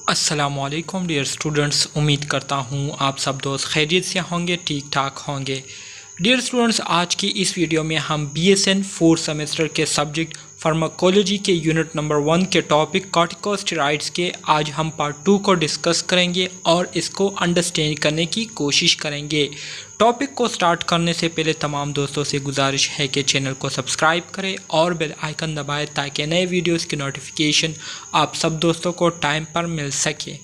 अस्सलामुअलैकुम dear students, उम्मीद करता हूँ आप सब दोस्त खैरियत से होंगे, ठीक ठाक होंगे। डियर स्टूडेंट्स, आज की इस वीडियो में हम BSN 4 सेमेस्टर के सब्जेक्ट फार्माकोलॉजी के यूनिट नंबर 1 के टॉपिक कॉर्टिकोस्टेरॉइड्स के आज हम पार्ट 2 को डिस्कस करेंगे और इसको अंडरस्टैंड करने की कोशिश करेंगे। टॉपिक को स्टार्ट करने से पहले तमाम दोस्तों से गुजारिश है कि चैनल को सब्सक्राइब करें और बेल आइकन दबाएं ताकि नए वीडियोस की नोटिफिकेशन आप सब दोस्तों को टाइम पर मिल सके।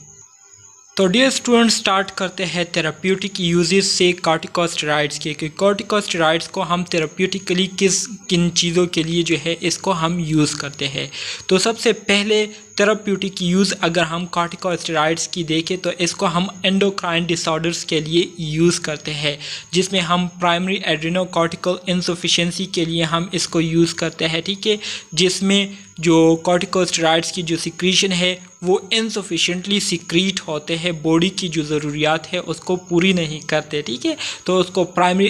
तो डियर स्टूडेंट, स्टार्ट करते हैं थेराप्यूटिक यूजेस से कॉर्टिकोस्टेरॉइड्स के कि कॉर्टिकोस्टेरॉइड्स को हम थेराप्यूटिकली किन चीज़ों के लिए जो है इसको हम यूज़ करते हैं। तो सबसे पहले थेराप्यूटिक यूज़ अगर हम कॉर्टिकोस्टेरॉइड्स की देखें तो इसको हम एंडोक्राइन डिसऑर्डर्स के लिए यूज़ करते हैं, जिसमें हम प्राइमरी एड्रेनोकॉर्टिकल इंसफिशिएंसी के लिए हम इसको यूज़ करते हैं, ठीक है, जिसमें जो कॉर्टिकोस्टेरॉइड्स की जो सिक्रीशन है वो इनसफिशिएंटली सिक्रीट होते हैं, बॉडी की जो ज़रूरियात है उसको पूरी नहीं करते, ठीक है। तो उसको प्राइमरी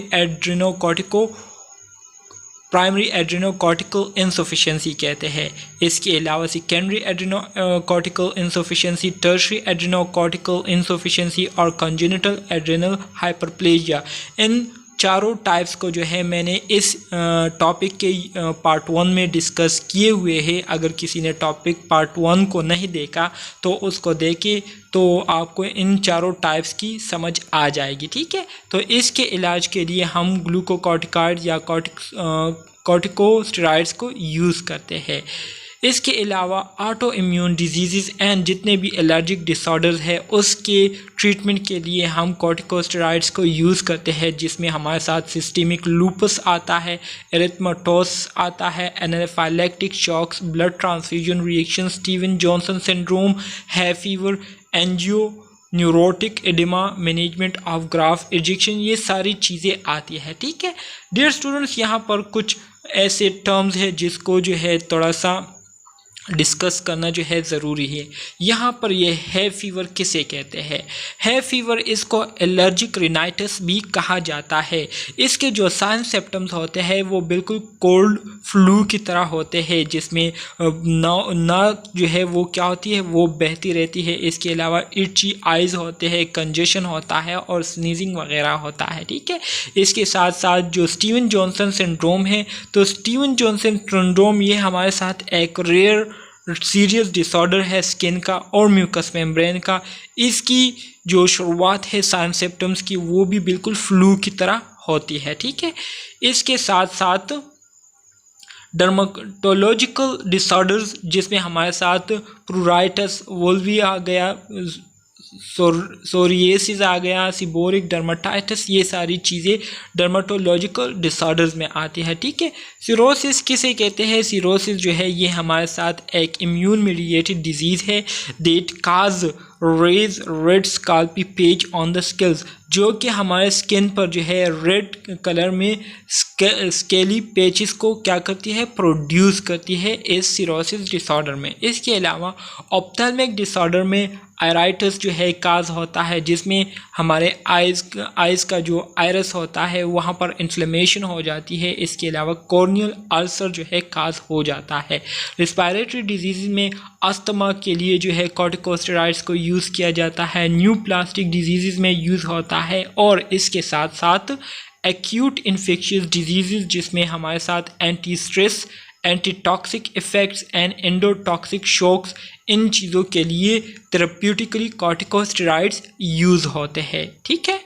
एड्रेनोकॉर्टिकल इंसफिशिएंसी कहते हैं। इसके अलावा secondary adrenocortical insufficiency, tertiary adrenocortical insufficiency और कंजेनिटल एड्रेनल हाइपरप्लेजिया, इन चारों टाइप्स को जो है मैंने इस टॉपिक के पार्ट 1 में डिस्कस किए हुए हैं। अगर किसी ने टॉपिक पार्ट 1 को नहीं देखा तो उसको देखे तो आपको इन चारों टाइप्स की समझ आ जाएगी, ठीक है। तो इसके इलाज के लिए हम ग्लूकोकॉर्टिकॉइड या कॉर्टिकोस्टेरॉइड्स को यूज़ करते हैं। इसके अलावा ऑटो इम्यून डिजीज़ एंड जितने भी एलर्जिक डिसऑर्डर्स है उसके ट्रीटमेंट के लिए हम कॉर्टिकोस्टेरॉइड्स को यूज़ करते हैं, जिसमें हमारे साथ सिस्टेमिक लूपस आता है, एरिथमेटोस आता है, anaphylactic shocks, blood transfusion reaction, Steven Johnson syndrome, है fever, angioneurotic oedema, management of graft rejection, ये सारी चीज़ें आती है, ठीक है। डियर स्टूडेंट्स, यहाँ पर कुछ ऐसे टर्म्स है जिसको जो है थोड़ा सा डिस्कस करना जो है ज़रूरी है। यहाँ पर ये है फीवर किसे कहते हैं? है फीवर, इसको एलर्जिक रिनाइटिस भी कहा जाता है। इसके जो साइन सिम्टम्स होते हैं वो बिल्कुल कोल्ड फ्लू की तरह होते हैं, जिसमें नाक जो है वो क्या होती है, वो बहती रहती है। इसके अलावा इची आइज़ होते हैं, कंजेशन होता है और स्नीजिंग वगैरह होता है, ठीक है। इसके साथ साथ जो स्टीवन जॉनसन सिंड्रोम है, तो स्टीवन जॉनसन सिंड्रोम ये हमारे साथ एक रेयर सीरियस डिसऑर्डर है स्किन का और म्यूकस मेम्ब्रेन का। इसकी जो शुरुआत है साइन सिम्टम्स की वो भी बिल्कुल फ्लू की तरह होती है, ठीक है। इसके साथ साथ डर्मेटोलॉजिकल डिसऑर्डर्स, जिसमें हमारे साथ प्रूराइटिस वोल्वी आ गया, सोरियासिस आ गया, सीबोरिक डर्मेटाइटिस, ये सारी चीज़ें डर्मेटोलॉजिकल डिसऑर्डर्स में आती है, ठीक है। सिरोसिस किसे कहते हैं? सिरोसिस जो है ये हमारे साथ एक इम्यून मीडिएटेड डिजीज़ है that causes raised red scaly patches on the skins, जो कि हमारे स्किन पर जो है रेड कलर में स्केली पेचेस को क्या करती है, प्रोड्यूस करती है इस सिरोसिस डिसऑर्डर में। इसके अलावा ऑप्थेल्मिक डिसऑर्डर में आयराइटिस जो है काज होता है, जिसमें हमारे आइज़ का जो आयरस होता है वहाँ पर इन्फ्लेमेशन हो जाती है। इसके अलावा कॉर्नियल अल्सर जो है काज हो जाता है। रिस्पायरेटरी डिजीज़ में अस्थमा के लिए जो है कॉर्टिकोस्टेरॉइड्स को यूज़ किया जाता है। न्यू प्लास्टिक डिजीज़ में यूज़ होता है और इसके साथ साथ एक्यूट इन्फेक्शियस डिजीज़, जिसमें हमारे साथ anti stress, anti toxic effects and endotoxic shocks, इन चीज़ों के लिए थेरेप्यूटिकली कॉर्टिकोस्टेरॉइड्स यूज़ होते हैं, ठीक है।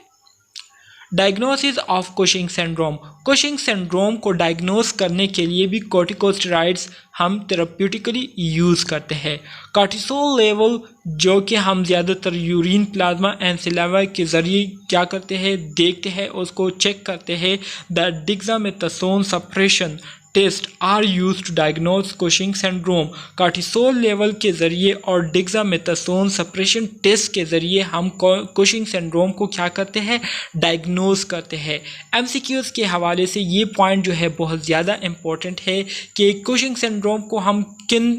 Diagnosis of Cushing syndrome, Cushing syndrome को डायग्नोस करने के लिए भी कॉर्टिकोस्टेरॉइड्स हम थेरेप्यूटिकली यूज़ करते हैं। कॉर्टिसोल लेवल जो कि हम ज़्यादातर यूरिन प्लाज्मा एंड सलाइवा के ज़रिए क्या करते हैं, देखते हैं, उसको चेक करते हैं। The dexamethasone suppression test are use to diagnose Cushing syndrome. Cortisol level के ज़रिए और डेक्सामेथासोन सप्रेशन टेस्ट के ज़रिए हम कुशिंग सिंड्रोम को क्या करते हैं, डायग्नोज करते हैं। एमसीक्यूज़ के हवाले से ये पॉइंट जो है बहुत ज़्यादा इम्पोर्टेंट है कि कुशिंग सिंड्रोम को हम किन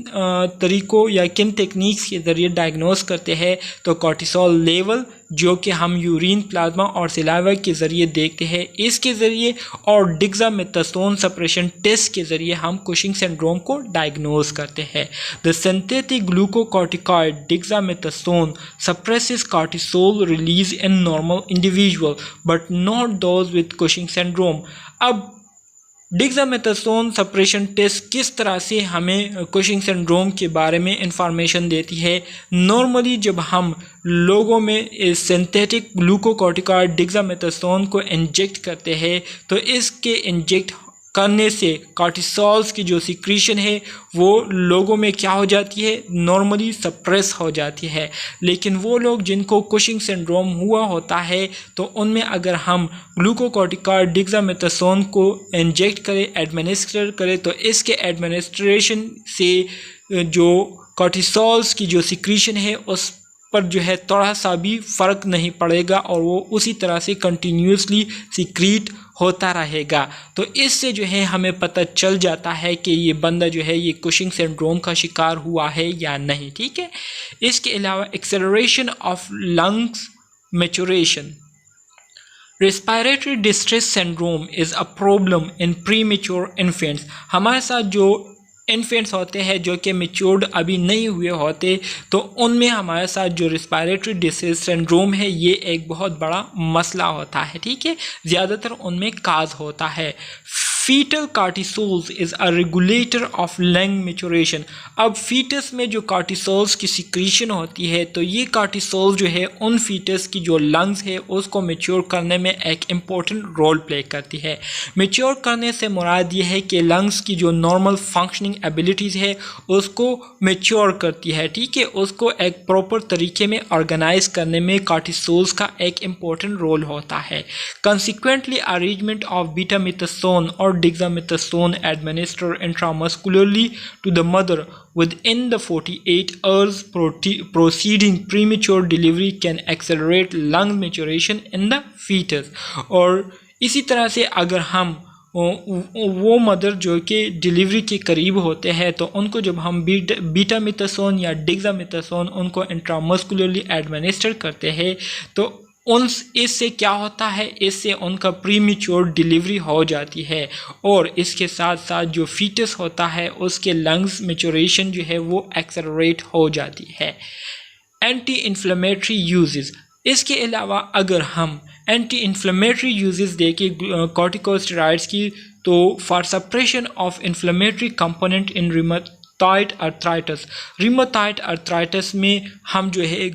तरीक़ों या किन टेक्निक्स के ज़रिए डायग्नोस करते हैं, तो कॉर्टिसोल लेवल जो कि हम यूरिन, प्लाज्मा और सिलावा के ज़रिए देखते हैं, इसके ज़रिए और डेक्सामेथासोन सप्रेशन टेस्ट के ज़रिए हम कुशिंग सिंड्रोम को डायग्नोस करते हैं। The synthetic glucocorticoid dexamethasone suppresses cortisol release in normal individual but not those with Cushing syndrome. अब डेक्सामेथासोन सप्रेशन टेस्ट किस तरह से हमें कुशिंग सिंड्रोम के बारे में इंफॉर्मेशन देती है? नॉर्मली जब हम लोगों में इस सिंथेटिक ग्लूकोकॉर्टिकॉइड डेक्सामेथासोन को इंजेक्ट करते हैं तो इसके इंजेक्ट करने से कॉर्टिसोल्स की जो सिक्रीशन है वो लोगों में क्या हो जाती है, नॉर्मली सप्रेस हो जाती है। लेकिन वो लोग जिनको कुशिंग सिंड्रोम हुआ होता है तो उनमें अगर हम ग्लूकोकॉर्टिकॉइड डेक्सामेथासोन को इंजेक्ट करें, एडमिनिस्टर करें, तो इसके एडमिनिस्ट्रेशन से जो कॉर्टिसोल्स की जो सिक्रीशन है उस पर जो है थोड़ा सा भी फ़र्क नहीं पड़ेगा और वो उसी तरह से कंटिन्यूसली सिक्रीट होता रहेगा। तो इससे जो है हमें पता चल जाता है कि ये बंदा जो है ये कुशिंग सिंड्रोम का शिकार हुआ है या नहीं। ठीक है। इसके अलावा acceleration of lungs maturation. Respiratory distress syndrome is a problem in premature infants. हमारे साथ जो इन्फेंट्स होते हैं जो कि मैच्योर्ड अभी नहीं हुए होते तो उनमें हमारे साथ जो रेस्पिरेटरी डिस्ट्रेस सिंड्रोम है ये एक बहुत बड़ा मसला होता है। ठीक है। ज़्यादातर उनमें काज होता है। Foetal cortisols is a regulator of lung maturation. अब फीटस में जो कार्टिसोल्स की सिक्रीशन होती है तो ये कार्टिसोल जो है उन फीटस की जो लंग्स है उसको मैच्योर करने में एक इम्पोर्टेंट रोल प्ले करती है। मैच्योर करने से मुराद ये है कि लंग्स की जो नॉर्मल फंक्शनिंग एबिलिटीज़ है उसको मैच्योर करती है। ठीक है। उसको एक प्रॉपर तरीके में ऑर्गेनाइज करने में कार्टिसोल्स का एक इम्पोर्टेंट रोल होता है। कंसिक्वेंटली अरेंजमेंट ऑफ बीटामेथासोन और dexamethasone administered intramuscularly to the mother within the 48 hours preceding premature delivery can accelerate lung maturation in the fetus। और इसी तरह से अगर हम वो मदर जो कि डिलीवरी के करीब होते हैं तो उनको जब हम बीटामेथासोन या डेक्सामेथासोन उनको इंट्रामस्कुलरली एडमिनिस्टर करते हैं तो इससे क्या होता है, इससे उनका प्रीमेच्योर डिलीवरी हो जाती है और इसके साथ साथ जो फीटस होता है उसके लंग्स मैच्योरेशन जो है वो एक्सेलरेट हो जाती है। Anti inflammatory uses. इसके अलावा अगर हम एंटी इन्फ्लेमेटरी यूजेस देखें कॉर्टिकोस्टेरॉइड्स की तो for suppression of inflammatory component in rheumatoid arthritis. Rheumatoid arthritis में हम जो है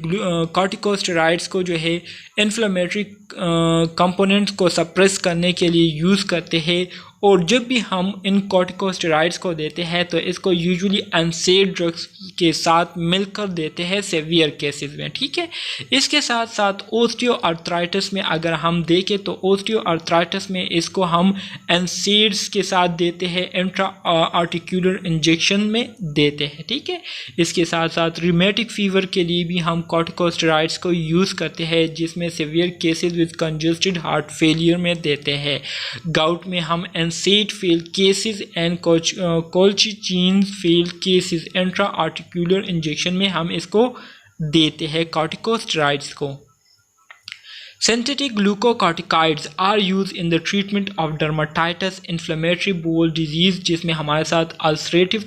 कॉर्टिकोस्टेरॉइड्स को जो है इन्फ्लेमेटरी कंपोनेंट्स को सप्रेस करने के लिए यूज़ करते हैं और जब भी हम इन कॉर्टिकोस्टेरॉइड्स को देते हैं तो इसको यूजुअली अनसेफ ड्रग्स के साथ मिलकर देते हैं सेवियर केसेस में। ठीक है। इसके साथ साथ ओस्टियोआर्थराइटिस में अगर हम देखें तो ओस्टियोआर्थराइटिस में इसको हम एनसेड्स के साथ देते हैं, इंट्रा आर्टिकुलर इंजेक्शन में देते हैं। ठीक है। इसके साथ साथ रिमेटिक फीवर के लिए भी हम कॉर्टिकोस्टेरॉइड्स को यूज़ करते हैं जिसमें severe cases with congested heart failure में देते हैं। गाउट में हम NSAID failed cases and colchicine failed cases intra articular injection में हम इसको देते हैं कॉर्टिकोस्टेरॉइड्स को। Synthetic glucocorticoids are used in the treatment of dermatitis, inflammatory bowel disease जिसमें हमारे साथ ulcerative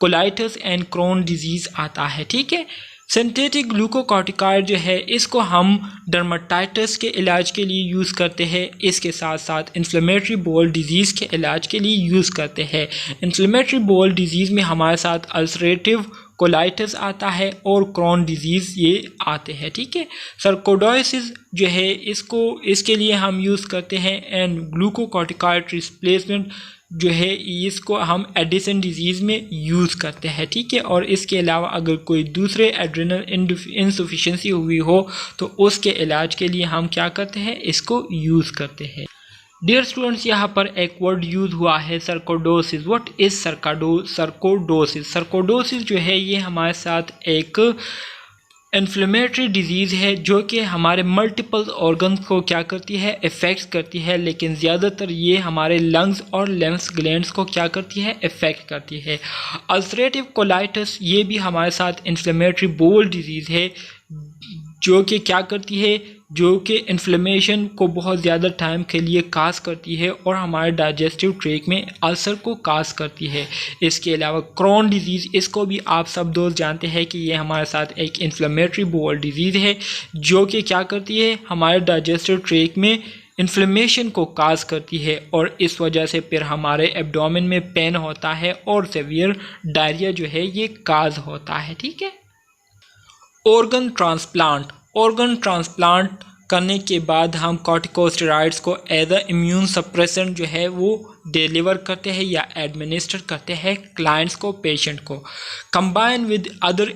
colitis and Crohn disease आता है। ठीक है। सिंथेटिक ग्लूकोकॉर्टिकॉइड जो है इसको हम डर्माटाइटिस के इलाज के लिए यूज़ करते हैं। इसके साथ साथ इन्फ्लेमेटरी बोल डिजीज़ के इलाज के लिए यूज़ करते हैं। इन्फ्लेमेटरी बोल डिजीज़ में हमारे साथ अल्सरेटिव कोलाइटिस आता है और क्रोन डिजीज़ ये आते हैं। ठीक है। सर्कोडोसिस जो है इसके लिए हम यूज़ करते हैं एंड ग्लूकोकॉर्टिकॉइड रिप्लेसमेंट जो है इसको हम एडिसन डिजीज़ में यूज़ करते हैं। ठीक है। और इसके अलावा अगर कोई दूसरे एड्रेनल इनसफिशिएंसी हुई हो तो उसके इलाज के लिए हम क्या करते हैं, इसको यूज़ करते हैं। डियर स्टूडेंट्स, यहाँ पर एक वर्ड यूज़ हुआ है सर्कोडोसिस। What is सर्कोडोसिस? सर्कोडोसिस जो है ये हमारे साथ एक इन्फ्लेमेटरी डिजीज़ है जो कि हमारे मल्टीपल ऑर्गन को क्या करती है, इफ़ेक्ट करती है, लेकिन ज़्यादातर ये हमारे लंग्स और लिम्फ ग्लैंड्स को क्या करती है, इफ़ेक्ट करती है। अल्सरेटिव कोलाइटिस ये भी हमारे साथ इन्फ्लेमेटरी बोल डिजीज़ है जो कि क्या करती है, जो कि इन्फ्लेमेशन को बहुत ज़्यादा टाइम के लिए काज करती है और हमारे डाइजेस्टिव ट्रैक में अल्सर को काज करती है। इसके अलावा क्रोन डिजीज़, इसको भी आप सब दोस्त जानते हैं कि ये हमारे साथ एक इन्फ्लेमेटरी बोल डिजीज़ है जो कि क्या करती है, हमारे डाइजेस्टिव ट्रैक में इन्फ्लेमेशन को काज करती है और इस वजह से फिर हमारे एब्डोमेन में पेन होता है और सीवियर डायरिया जो है ये काज होता है। ठीक है। ऑर्गन ट्रांसप्लांट करने के बाद हम कॉर्टिकोस्टेरॉइड्स को एज अ इम्यून सप्रेसेंट जो है वो डिलीवर करते हैं या एडमिनिस्टर करते हैं क्लाइंट्स को, पेशेंट को। Combine with other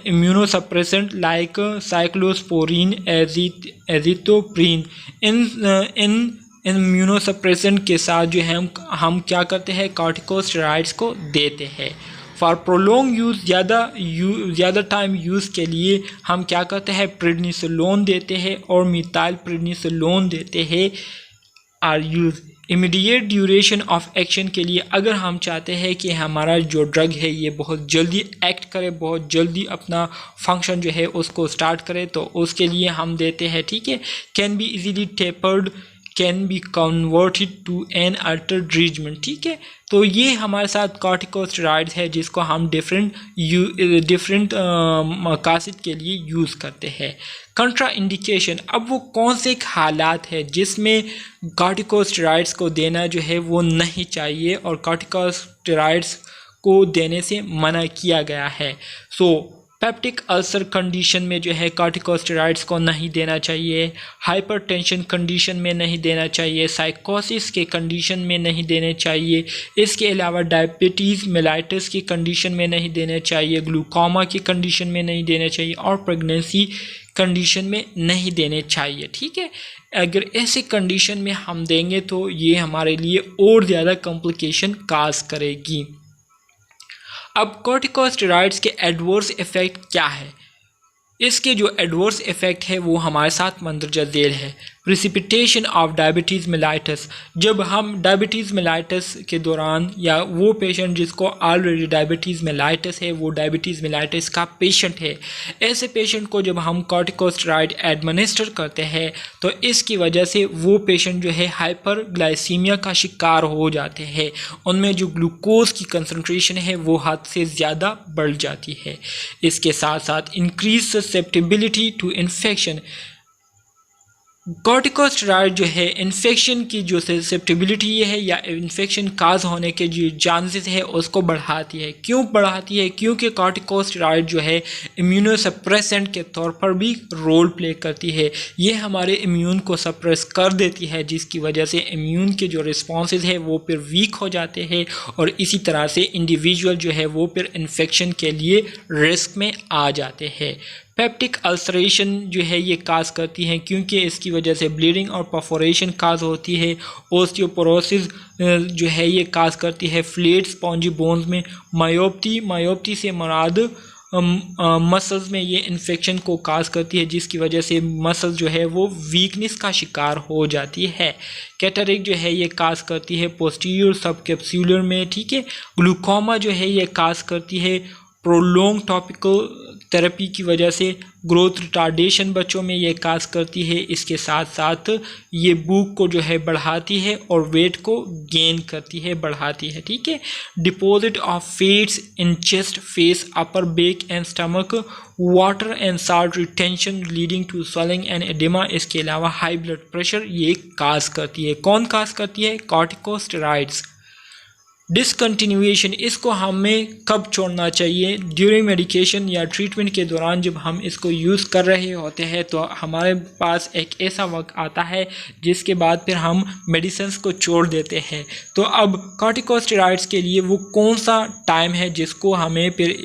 immunosuppressant like cyclosporine, azithroprine। In immunosuppressant के साथ जो है हम क्या करते हैं, कॉर्टिकोस्टेरॉइड्स को देते हैं। फॉर प्रोलॉन्ग यूज़, ज़्यादा टाइम यूज़ के लिए हम क्या करते हैं, प्रेडनिसोलोन देते हैं और मिथाइल प्रेडनिसोलोन देते हैं are use. Immediate duration of action के लिए अगर हम चाहते हैं कि हमारा जो ड्रग है ये बहुत जल्दी एक्ट करे, बहुत जल्दी अपना फंक्शन जो है उसको स्टार्ट करे, तो उसके लिए हम देते हैं। ठीक है। Can be easily tapered, can be converted to an altered regiment. ठीक है। तो ये हमारे साथ कॉर्टिकोस्टेरॉइड्स है जिसको हम डिफरेंट मकासद के लिए यूज़ करते हैं। कंट्रा इंडिकेशन, अब वो कौन से हालात है जिसमें कॉर्टिकोस्टेरॉइड्स को देना जो है वो नहीं चाहिए और कॉर्टिकोस्टेरॉइड्स को देने से मना किया गया है। पेप्टिक अल्सर कंडीशन में जो है कॉर्टिकोस्टेरॉइड्स को नहीं देना चाहिए, हाइपरटेंशन कंडीशन में नहीं देना चाहिए, साइकोसिस के कंडीशन में नहीं देने चाहिए, इसके अलावा डायबिटीज़ मेलाइटिस की कंडीशन में नहीं देने चाहिए, ग्लूकोमा की कंडीशन में नहीं देने चाहिए और प्रेगनेंसी कंडीशन में नहीं देने चाहिए। ठीक है। अगर ऐसे कंडीशन में हम देंगे तो ये हमारे लिए और ज़्यादा कॉम्प्लिकेशन काज करेगी। अब कॉर्टिकोस्टेरॉइड्स के एडवर्स इफ़ेक्ट क्या है? इसके जो एडवर्स इफ़ेक्ट है वो हमारे साथ मंदरजा झेल है। प्रिसिपिटेशन ऑफ डायबिटीज़ मेलाइटिस, जब हम डायबिटीज़ मेलाइटिस के दौरान या वो पेशेंट जिसको ऑलरेडी डायबिटीज़ मेलाइटिस है, वो डायबिटीज़ मेलाइटिस का पेशेंट है, ऐसे पेशेंट को जब हम कॉर्टिकोस्टेरॉइड एडमिनिस्टर करते हैं तो इसकी वजह से वो पेशेंट जो है हाइपरग्लाइसीमिया का शिकार हो जाते हैं, उनमें जो ग्लूकोज की कंसनट्रेशन है वो हद से ज़्यादा बढ़ जाती है। इसके साथ साथ increase susceptibility to infection, corticosteroid जो है इन्फेक्शन की जो ससेप्टिबिलिटी है या इन्फेक्शन काज होने के जो चांसेस है उसको बढ़ाती है। क्यों बढ़ाती है? क्योंकि कॉर्टिकोस्टेरॉइड जो है इम्यूनोसप्रेसेंट के तौर पर भी रोल प्ले करती है। ये हमारे इम्यून को सप्रेस कर देती है जिसकी वजह से इम्यून के जो रिस्पॉन्सेज है वो फिर वीक हो जाते हैं और इसी तरह से इंडिविजुअल जो है वो फिर इन्फेक्शन के लिए रिस्क में आ जाते हैं। पेप्टिक अल्सरेशन जो है ये काज करती हैं क्योंकि इसकी वजह से ब्लीडिंग और परफोरेशन काज होती है। ओस्टियोपोरोसिस जो है ये काज करती है फ्लैट स्पॉन्जी बोन्स में। मायोप्टी से मुराद मसल्स में ये इन्फेक्शन को काज करती है जिसकी वजह से मसल्स जो है वो वीकनेस का शिकार हो जाती है। कैटरेक्ट जो है ये काज करती है पोस्टीरियर सबकैप्सूलर में। ठीक है। ग्लूकोमा जो है ये काज करती है प्रोलॉन्ग टॉपिकल थेरेपी की वजह से। ग्रोथ रिटार्डेशन बच्चों में ये काज करती है। इसके साथ साथ ये भूख को जो है बढ़ाती है और वेट को गेन करती है, बढ़ाती है। ठीक है। Deposit of fats in chest, face, upper back and stomach, water and salt retention leading to swelling and oedema. इसके अलावा हाई ब्लड प्रेशर ये काज करती है। कौन काज करती है? कॉर्टिकोस्टेरॉइड्स। डिसकंटिन्यूएशन, इसको हमें कब छोड़ना चाहिए? ड्यूरिंग मेडिकेशन या ट्रीटमेंट के दौरान जब हम इसको यूज़ कर रहे होते हैं तो हमारे पास एक ऐसा वक्त आता है जिसके बाद फिर हम मेडिसिन्स को छोड़ देते हैं। तो अब कॉर्टिकोस्टेरॉइड्स के लिए वो कौन सा टाइम है जिसको हमें फिर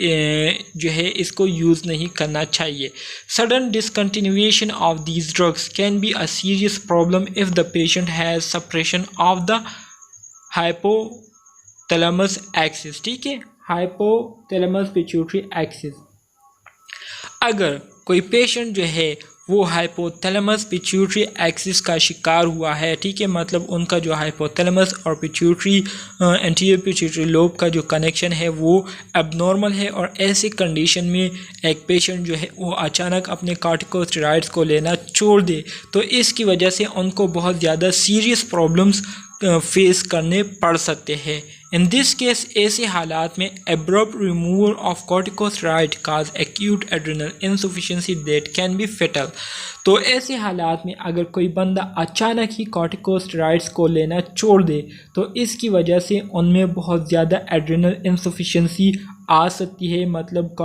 जो है इसको यूज़ नहीं करना चाहिए? Sudden discontinuation of these drugs can be a serious problem if the patient has suppression of the hypothalamus axis. ठीक है। Hypothalamus pituitary axis. अगर कोई पेशेंट जो है वो हाइपोथैलेमस पिट्यूटरी एक्सिस का शिकार हुआ है, ठीक है, मतलब उनका जो हाइपोथैलेमस और पिट्यूटरी एंटीरियर पिट्यूटरी लोब का जो कनेक्शन है वो एबनॉर्मल है, और ऐसे कंडीशन में एक पेशेंट जो है वो अचानक अपने कॉर्टिकोस्टेरॉइड्स को लेना छोड़ दे, तो इसकी वजह से उनको बहुत ज़्यादा सीरियस प्रॉब्लम्स फेस करने पड़ सकते हैं। इन दिस केस ऐसे हालात में abrupt removal of corticosteroid cause acute adrenal insufficiency that can be fatal. तो ऐसे हालात में अगर कोई बंदा अचानक ही कॉर्टिकोस्टेरॉइड्स को लेना छोड़ दे तो इसकी वजह से उनमें बहुत ज़्यादा एड्रिनल इनसफिशिएंसी आ सकती है, मतलब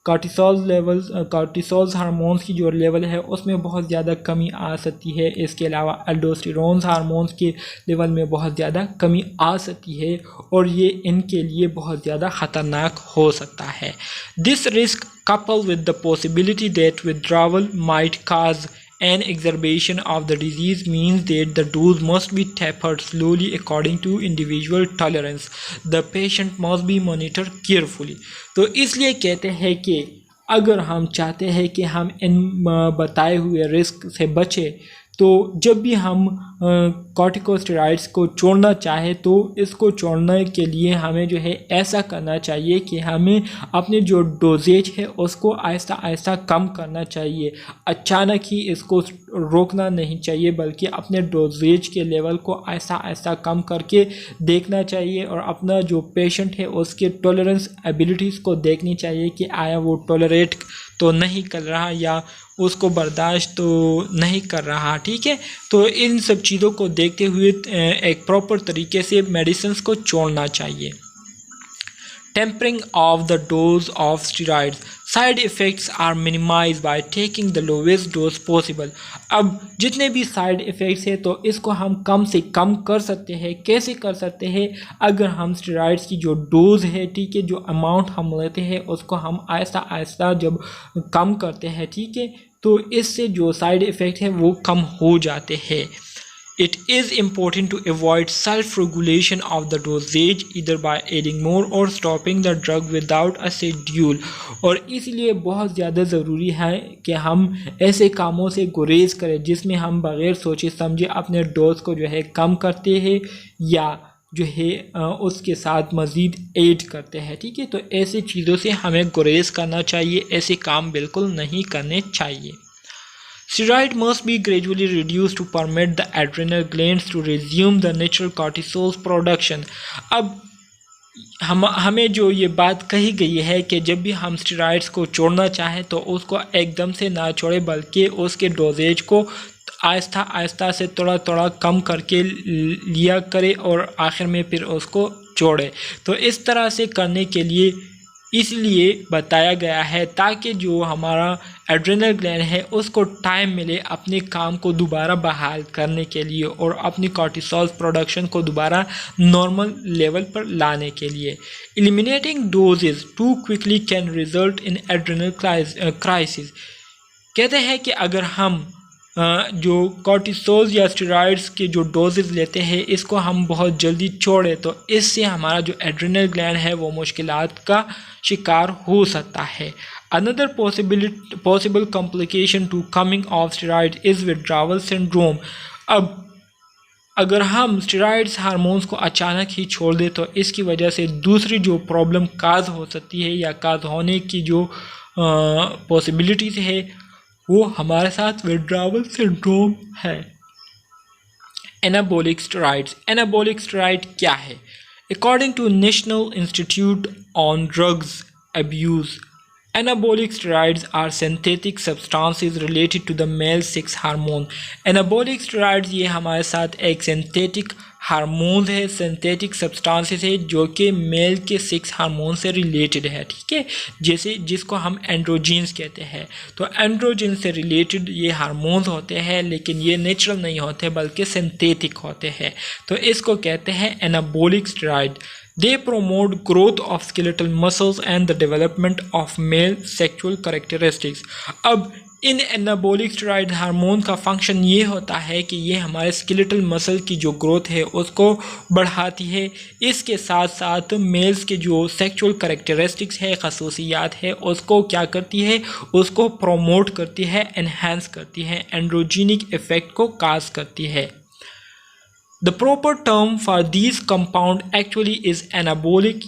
कॉर्टिसोल हार्मोन्स की जो लेवल है उसमें बहुत ज़्यादा कमी आ सकती है। इसके अलावा एल्डोस्टेरोन हार्मोन्स के लेवल में बहुत ज़्यादा कमी आ सकती है, और ये इनके लिए बहुत ज़्यादा ख़तरनाक हो सकता है। This risk coupled with the possibility that withdrawal might cause an exacerbation of the disease means that the dose must be tapered slowly according to individual tolerance. The patient must be monitored carefully. तो इसलिए कहते हैं कि अगर हम चाहते हैं कि हम इन बताए हुए रिस्क से बचें, तो जब भी हम कॉर्टिकोस्टेरॉइड्स को छोड़ना चाहे तो इसको छोड़ने के लिए हमें जो है ऐसा करना चाहिए कि हमें अपने जो डोजेज है उसको आहिस्ता आहिस्ता कम करना चाहिए। अचानक ही इसको रोकना नहीं चाहिए, बल्कि अपने डोजेज के लेवल को आहिस्ता आहिस्ता कम करके देखना चाहिए, और अपना जो पेशेंट है उसके टॉलरेंस एबिलिटीज़ को देखनी चाहिए कि आया वो टॉलरेट तो नहीं कर रहा या उसको बर्दाश्त तो नहीं कर रहा, ठीक है। तो इन सब चीज़ों को देखते हुए एक प्रॉपर तरीके से मेडिसिन को छोड़ना चाहिए। Tempering of the dose of steroids, side effects are minimise by taking the lowest dose possible. अब जितने भी साइड इफ़ेक्ट्स हैं तो इसको हम कम से कम कर सकते हैं। कैसे कर सकते हैं? अगर हम स्टेरॉइड्स की जो डोज है, ठीक है, जो अमाउंट हम लेते हैं उसको हम आहिस्ता आहिस्ता जब कम करते हैं, ठीक है, तो इससे जो साइड इफ़ेक्ट है वो कम हो जाते हैं। It is important to avoid self-regulation of the dosage either by adding more or stopping the drug without a schedule। और इसलिए बहुत ज़्यादा ज़रूरी है कि हम ऐसे कामों से गुरेज करें जिसमें हम बग़ैर सोचे समझे अपने डोज को जो है कम करते हैं या जो है उसके साथ मज़ीद ऐड करते हैं, ठीक है। तो ऐसी चीज़ों से हमें गुरेज करना चाहिए, ऐसे काम बिल्कुल नहीं करने चाहिए। Steroid must be gradually reduced to permit the adrenal glands to resume the natural cortisol production। अब हमें जो ये बात कही गई है कि जब भी हम स्टेरॉइड्स को छोड़ना चाहें तो उसको एकदम से ना छोड़ें, बल्कि उसके डोजेज को आहिस्ता आहिस्ता से थोड़ा थोड़ा कम करके लिया करें और आखिर में फिर उसको छोड़े। तो इस तरह से करने के लिए इसलिए बताया गया है ताकि जो हमारा एड्रेनल ग्लैंड है उसको टाइम मिले अपने काम को दोबारा बहाल करने के लिए और अपनी कॉर्टिसोल प्रोडक्शन को दोबारा नॉर्मल लेवल पर लाने के लिए। Eliminating doses too quickly can result in adrenal crisis. कहते हैं कि अगर हम जो कॉर्टिसोल या स्टेरॉइड्स के जो डोजेस लेते हैं इसको हम बहुत जल्दी छोड़ें तो इससे हमारा जो एड्रेनल ग्लैंड है वो मुश्किलात का शिकार हो सकता है। Another possible complication to coming of steroid is withdrawal syndrome. अब अगर हम स्टेरॉइड्स हार्मोन्स को अचानक ही छोड़ दें तो इसकी वजह से दूसरी जो प्रॉब्लम काज हो सकती है या काज होने की जो पॉसिबिलिटीज़ है वो हमारे साथ विड्रॉवल सिंड्रोम है। Anabolic steroids. एनाबॉलिक स्टेरॉइड क्या है? According to National Institute on Drugs Abuse, anabolic steroids are synthetic substances related to the male sex hormone। anabolic steroids ये हमारे साथ एक सिंथेटिक हार्मोन है, सिंथेटिक सब्सटेंसेस है जो कि मेल के सेक्स हार्मोन से रिलेटेड है, ठीक है, जैसे जिसको हम एंड्रोजीन्स कहते हैं। तो एंड्रोजीन से रिलेटेड ये हार्मोन्स होते हैं, लेकिन ये नेचुरल नहीं होते बल्कि सिंथेटिक होते हैं। तो इसको कहते हैं anabolic steroid. They promote growth of skeletal muscles and the development of male sexual characteristics। अब इन एनाबॉलिक स्टेरॉइड हार्मोन का फंक्शन ये होता है कि ये हमारे स्केलेटल मसल की जो ग्रोथ है उसको बढ़ाती है। इसके साथ साथ मेल्स के जो सेक्सुअल कैरेक्टरिस्टिक्स है, खसूसियात है, उसको क्या करती है, उसको प्रोमोट करती है, एनहांस करती है, एंड्रोजेनिक इफेक्ट को काज करती है। The proper term for these compound actually is anabolic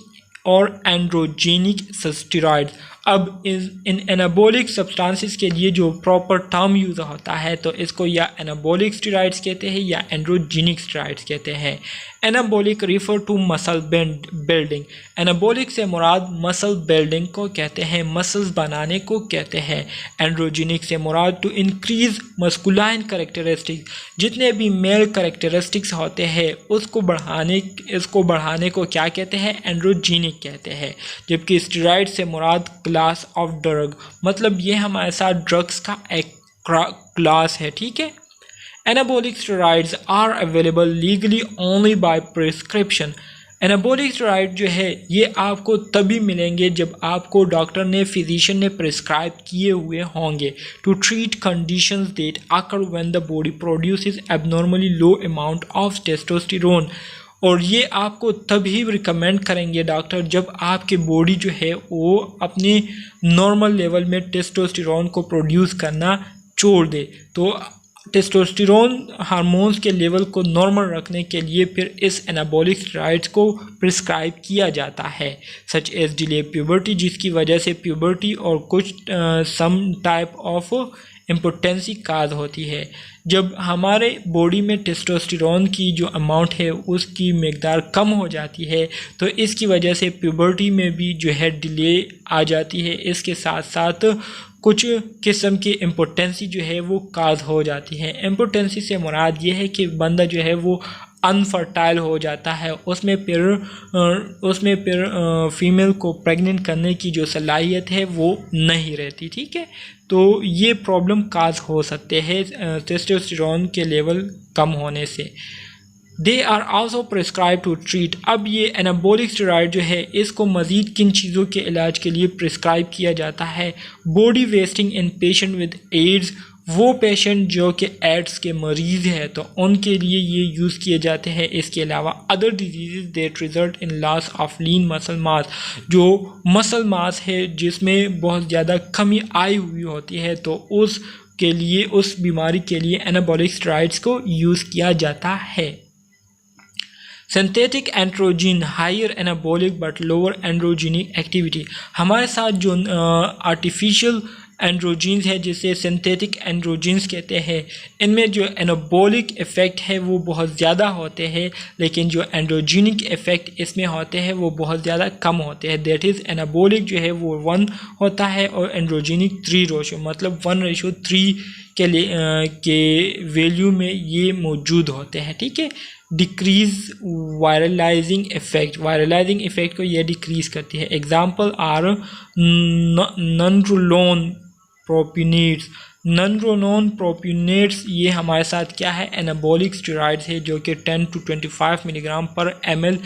और एंड्रोजेनिक स्टेरॉइड। अब इन एनाबॉलिक सब्सटेंसेस के लिए जो प्रॉपर टर्म यूज़ होता है तो इसको या एनाबॉलिक स्टेरॉइड्स कहते हैं या एंड्रोजेनिक स्टेरॉइड्स कहते हैं। Anabolic refer to muscle building. Anabolic से मुराद मसल बिल्डिंग को कहते हैं, मसल्स बनाने को कहते हैं। एंड्रोजेनिक से मुराद टू इंक्रीज मस्कुलाइन कैरेक्टरिस्टिक्स, जितने भी मेल कैरेक्टरिस्टिक्स होते हैं उसको बढ़ाने को क्या कहते हैं, एंड्रोजेनिक कहते हैं। जबकि स्टेरॉइड से मुराद क्लास ऑफ ड्रग, मतलब ये हमारे साथ ड्रग्स का एक क्लास है, ठीक है। Anabolic steroids are available legally only by prescription। Anabolic steroid जो है ये आपको तभी मिलेंगे जब आपको डॉक्टर ने, फिजिशियन ने प्रिस्क्राइब किए हुए होंगे to treat conditions that occur when the body produces abnormally low amount of testosterone. और ये आपको तभी रिकमेंड करेंगे डॉक्टर जब आपकी बॉडी जो है वो अपने नॉर्मल लेवल में टेस्टोस्टेरोन को प्रोड्यूस करना छोड़ दे। तो टेस्टोस्टेरोन हार्मोन्स के लेवल को नॉर्मल रखने के लिए फिर इस एनाबॉलिक स्टेरॉइड्स को प्रिस्क्राइब किया जाता है, सच एज डिले प्यूबर्टी, जिसकी वजह से प्यूबर्टी और कुछ सम टाइप ऑफ इम्पोटेंसी काज होती है। जब हमारे बॉडी में टेस्टोस्टेरोन की जो अमाउंट है उसकी मकदार कम हो जाती है तो इसकी वजह से प्यूबर्टी में भी जो है डिले आ जाती है। इसके साथ साथ कुछ किस्म की इम्पोटेंसी जो है वो काज हो जाती है। इम्पोटेंसी से मुराद ये है कि बंदा जो है वो अनफर्टाइल हो जाता है, उसमें फिर फीमेल को प्रेग्नेंट करने की जो सलाहियत है वो नहीं रहती, ठीक है। तो ये प्रॉब्लम काज हो सकते हैं टेस्टोस्टेरोन के लेवल कम होने से। They are also prescribe to treat. अब ये एनाबॉलिक स्टेरॉइड जो है इसको मज़ीद किन चीज़ों के इलाज के लिए प्रिस्क्राइब किया जाता है, body wasting in patient with AIDS, वो पेशेंट जो कि एड्स के मरीज़ है तो उनके लिए ये यूज़ किए जाते हैं। इसके अलावा other disease that result in loss of lean muscle mass, जो मसल मास है जिसमें बहुत ज़्यादा कमी आई हुई होती है तो उस बीमारी के लिए एनाबॉलिक स्टेरॉइड्स को यूज़ किया जाता है। Synthetic androgen higher anabolic but lower androgenic activity. हमारे साथ जो आर्टिफिशियल एंड्रोजीन्स है जिसे सिंथेटिक एंड्रोजीन्स कहते हैं, इनमें जो एनाबॉलिक इफ़ेक्ट है वो बहुत ज़्यादा होते हैं, लेकिन जो एंड्रोजेनिक इफ़ेक्ट इसमें होते हैं वो बहुत ज़्यादा कम होते हैं। दैट इज़ एनाबॉलिक जो है वो 1 होता है और एंड्रोजेनिक 3 रेशो, मतलब 1:3 के वैल्यू में ये मौजूद होते हैं, ठीक है। डिक्रीज वायरलाइजिंग इफेक्ट को ये डिक्रीज करती है। Example are ननरोलोन प्रोपिनेट्स। ननरोलोन प्रोपिनेट्स ये हमारे साथ क्या है, एनाबॉलिक स्टेरॉइड्स है जो कि 10 to 25 मिलीग्राम पर ml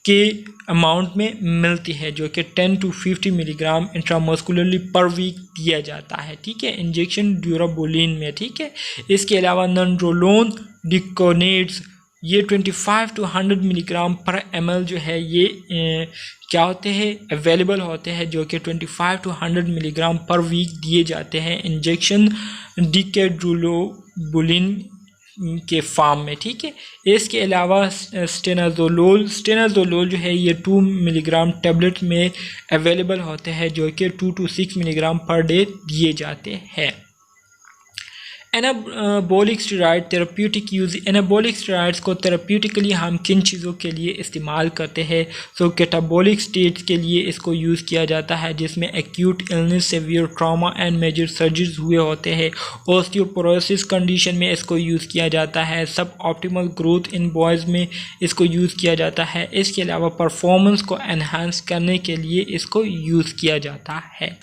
के अमाउंट में मिलती है, जो कि 10 to 50 मिलीग्राम इंट्रामस्कुलरली पर वीक दिया जाता है, ठीक है, इंजेक्शन ड्यूराबोलिन में, ठीक है। इसके अलावा ननरोलोन डिकोनेट्स ये 25 to 100 मिलीग्राम पर ml जो है ये क्या होते हैं, अवेलेबल होते हैं, जो कि 25 to 100 मिलीग्राम पर वीक दिए जाते हैं इंजेक्शन डिकेड्रोलोबुलिन के फॉर्म में, ठीक है। इसके अलावा स्टेनाजोलोल जो है ये 2 मिलीग्राम टेबलेट में अवेलेबल होते हैं, जो कि 2 to 6 मिलीग्राम पर डे दिए जाते हैं। Anabolic steroid therapeutic use. Anabolic steroids को थेरेप्यूटिकली हम किन चीज़ों के लिए इस्तेमाल करते हैं, तो कैटाबॉलिक स्टेट के लिए इसको यूज़ किया जाता है जिसमें acute illness, severe trauma and major surgeries हुए होते हैं। ऑस्टियोपोरोसिस कंडीशन में इसको यूज़ किया जाता है। सब ऑप्टिमल ग्रोथ इन बॉयज़ में इसको यूज़ किया जाता है। इसके अलावा परफॉर्मेंस को एनहांस करने के लिए इसको यूज़ किया जाता है।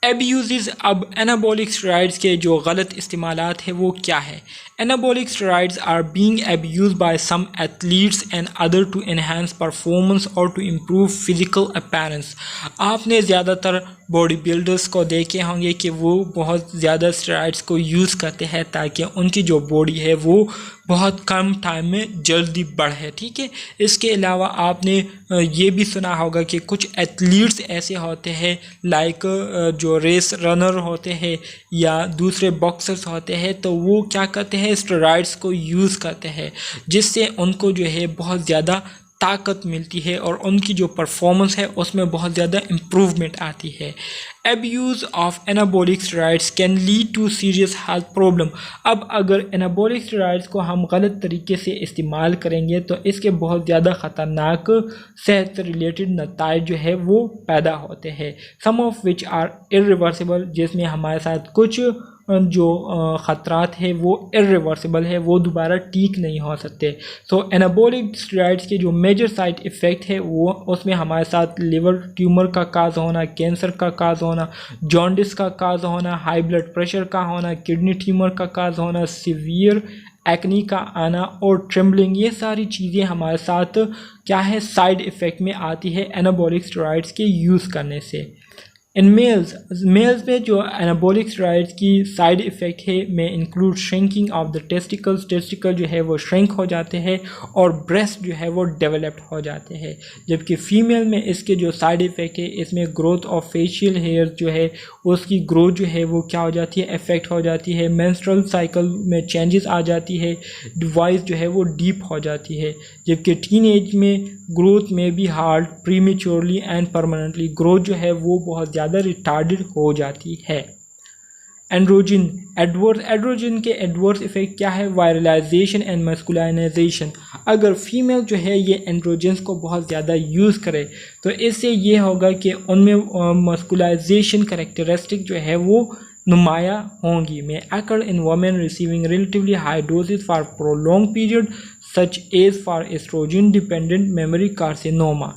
एब्यूज़। अब एनाबॉलिक स्टेरॉइड्स के जो गलत इस्तेमालात है वो क्या है। Anabolic steroids are being abused by some athletes and other to enhance performance और टू इम्प्रूव फिजिकल अपीयरेंस। आपने ज़्यादातर बॉडी बिल्डर्स को देखे होंगे कि वो बहुत ज़्यादा स्टेरॉइड्स को यूज़ करते हैं ताकि उनकी जो बॉडी है वो बहुत कम टाइम में जल्दी बढ़े, ठीक है। इसके अलावा आपने ये भी सुना होगा कि कुछ एथलीट्स ऐसे होते हैं लाइक जो रेस रनर होते हैं या दूसरे बॉक्सर्स होते हैं, तो वो क्या करते हैं, स्टेरॉइड्स को यूज़ करते हैं जिससे उनको जो है बहुत ज़्यादा ताकत मिलती है और उनकी जो परफॉर्मेंस है उसमें बहुत ज़्यादा इम्प्रूवमेंट आती है। Abuse of anabolic steroids can lead to serious health problem. अब अगर एनाबॉलिक स्टेरॉइड्स को हम गलत तरीके से इस्तेमाल करेंगे तो इसके बहुत ज़्यादा ख़तरनाक सेहत से रिलेटेड नताइज जो है वो पैदा होते हैं, सम ऑफ विच आर इरिवर्सिबल, जिसमें हमारे साथ कुछ जो ख़तरात है वो इरिवर्सिबल है, वो दोबारा ठीक नहीं हो सकते। सो एनाबॉलिक स्टेरॉइड्स के जो मेजर साइड इफ़ेक्ट है वो उसमें हमारे साथ लिवर ट्यूमर का काज होना, कैंसर का काज होना, जॉन्डिस का काज होना, हाई ब्लड प्रेशर का होना, किडनी ट्यूमर का काज होना, सीवियर एक्नी का आना और ट्रेम्बलिंग, ये सारी चीज़ें हमारे साथ क्या है साइड इफ़ेक्ट में आती है एनाबॉलिक स्टेरॉइड्स के यूज़ करने से। इन मेल्स में जो एनाबॉलिक स्टेरॉइड्स की साइड इफ़ेक्ट है में include shrinking of the testicle जो है वो श्रिंक हो जाते हैं और ब्रेस्ट जो है वो डेवलप्ड हो जाते हैं, जबकि फीमेल में इसके जो साइड इफ़ेक्ट है इसमें ग्रोथ ऑफ फेशियल हेयर जो है उसकी ग्रोथ जो है वो क्या हो जाती है, इफेक्ट हो जाती है, मेंस्ट्रुअल साइकिल में चेंजेस आ जाती है, डिवाइस जो है वो डीप हो जाती है, जबकि टीन एज में ग्रोथ में भी hard prematurely and permanently, growth जो है वो बहुत ज़्यादा रिटार्डेड हो जाती है। एंड्रोजन एड्रोजन के एडवर्स इफेक्ट क्या है, वायरलाइजेशन एंड मस्कुलाइनाइजेशन। अगर फीमेल जो है ये एंड्रोजन्स को बहुत ज़्यादा यूज़ करे तो इससे ये होगा कि उनमें मस्कुलाइजेशन कैरेक्टरिस्टिक जो है वो नुमाया होंगी में occur in women receiving relatively high doses for prolong period such as for oestrogen dependent mammary carcinoma.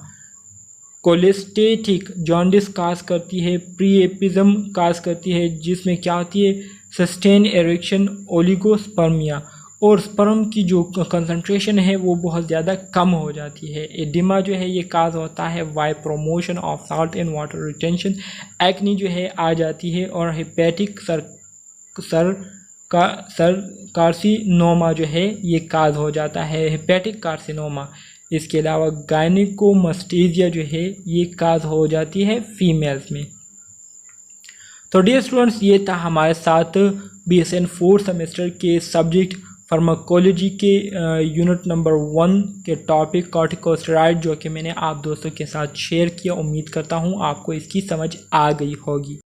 Cholestatic jaundice cause करती है, प्रीएपिज्म काज करती है जिसमें क्या होती है, सस्टेन एरेक्शन, ओलिगोस्पर्मिया और स्पर्म की जो कंसंट्रेशन है वो बहुत ज़्यादा कम हो जाती है। एडिमा जो है ये काज होता है by promotion of salt in water retention, acne जो है आ जाती है और हेपेटिक कार्सिनोमा जो है ये काज हो जाता है, हेपेटिक कार्सिनोमा। इसके अलावा गायनिकोमस्टेजिया जो है ये काज हो जाती है फीमेल्स में। तो डियर स्टूडेंट्स ये था हमारे साथ BSN 4 सेमेस्टर के सब्जेक्ट फार्माकोलॉजी के यूनिट नंबर 1 के टॉपिक कॉर्टिकोस्टेरॉइड जो कि मैंने आप दोस्तों के साथ शेयर किया। उम्मीद करता हूँ आपको इसकी समझ आ गई होगी।